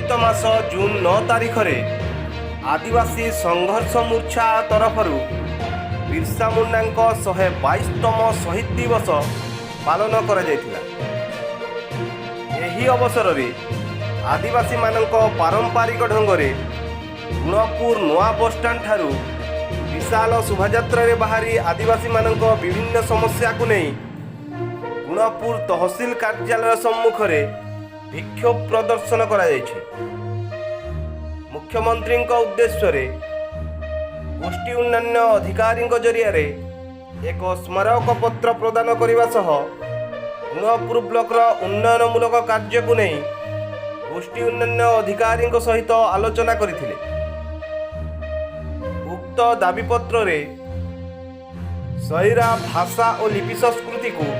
चलित मास जून 9 तारीख में आदिवासी संघर्ष मोर्चा तरफ बिरसा मुंडा 122तम शहीद दिवस पालन कर अवसर में आदिवासी मानक पारंपरिक ढंग से गुणपुर नुआ बसस्टाण्ड ठारू विशाल शोभायात्रा बाहरी आदिवासी मानक विभिन्न समस्या को नहीं गुणपुर तहसील कार्यालय सम्मुख में विक्षोभ प्रदर्शन करा मुख्यमंत्री उद्देश्य गोष्ठी उन्नयन अधिकारी जरिया एक स्मारक पत्र प्रदान करने सह गुणपुर ब्लॉक उन्नयनमूलक कार्य को नहीं गोष्ठी उन्नयन अधिकारी सहित आलोचना करथिले। उक्त दाबीपत्र रे शैरा भाषा और लिपि संस्कृति को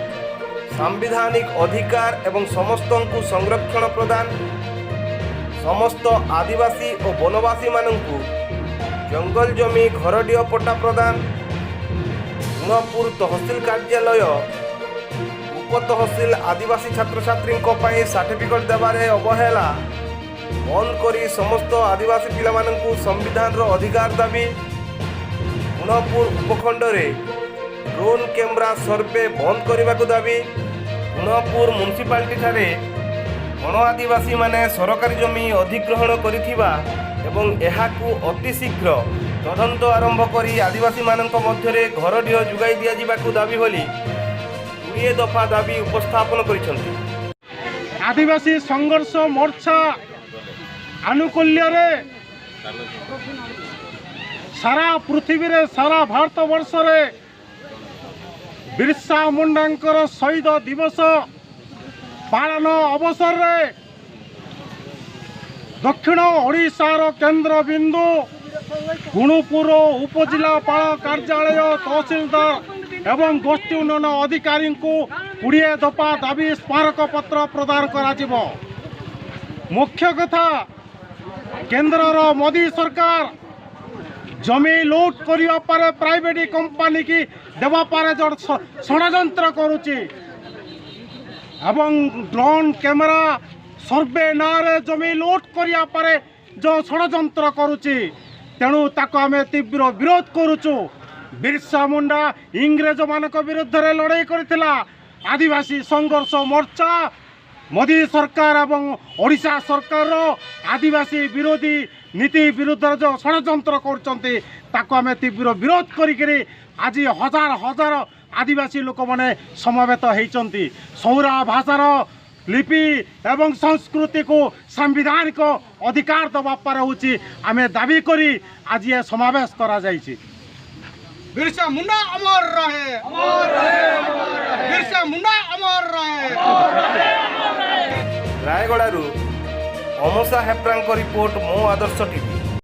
सांविधानिक अधिकार एवं समस्त को संरक्षण प्रदान समस्त आदिवासी और वनवासी मानू जंगल जमी घरडीह पट्टा प्रदान गुणपुर तहसील कार्यालय उप तहसील आदिवासी छात्र छात्री सर्टिफिकेट देवारे अवहेला बंद करी समस्त आदिवासी पिला मानू संविधान अधिकार दाबी गुणपुर उपखंड रे ड्रोन कैमरा सर्वे बंद करने को दाबी गुणपुर म्युनिसिपालिटी ठारे गण आदिवासी माने सरकारी जमी अधिग्रहण करिथिबा एवं एहाकु अति शीघ्र तदंत आरंभ करी आदिवासी मानक मध्यरे घरडीह जुगाई दिया जिबाकु दाबी बोली 20 दफा दाबी उपस्थापन करिसंती। आदिवासी संघर्ष मोर्चा आनुकूल्य रे सारा पृथ्वी रे सारा भारत वर्ष रे बिरसा मुंडांकर शहीद दिवस पालन अवसर रे दक्षिण ओडिशार केंद्र बिंदु गुणपुर उपजिलापाल कार्यालय तहसीलदार एवं गोष्ठी उन्नयन अधिकारी को 20 दफा दाबी स्मारक पत्र प्रदान करा। मुख्य कथा केंद्र मोदी सरकार जमी लूट करने पर प्राइवेट कंपनी की देवा पर जो षड्यंत्र करुच्ची एवं ड्रोन कैमरा सर्वे नारे जमी लूट करने पर जो षड्यंत्र करुच्ची तेणु ताको आम तीव्र विरोध करुचु। बिरसा मुंडा इंग्रेज मान विरुद्ध रे लड़ाई करथिला आदिवासी संघर्ष मोर्चा मोदी सरकार एवं ओडिशा सरकार आदिवासी विरोधी नीति विरुद्ध जो षड्यंत्र करछन्ते ताको आमे तीव्र विरोध करिकरी आज हजार हजार आदिवासी लोक माने समवेत होइछन्ती। सौरा भाषार लिपि एवं संस्कृति को संविधानिक अधिकार दबा पर होची आमे दाबी करी आज ये समावेश करा जायछि। बिरसा मुंडा अमर रहे, अमर रहे, अमर रहे। बिरसा मुंडा अमर रहे, अमर रहे। रायगड़ारू अमसा हेप्रांक रिपोर्ट मो आदर्श टीवी।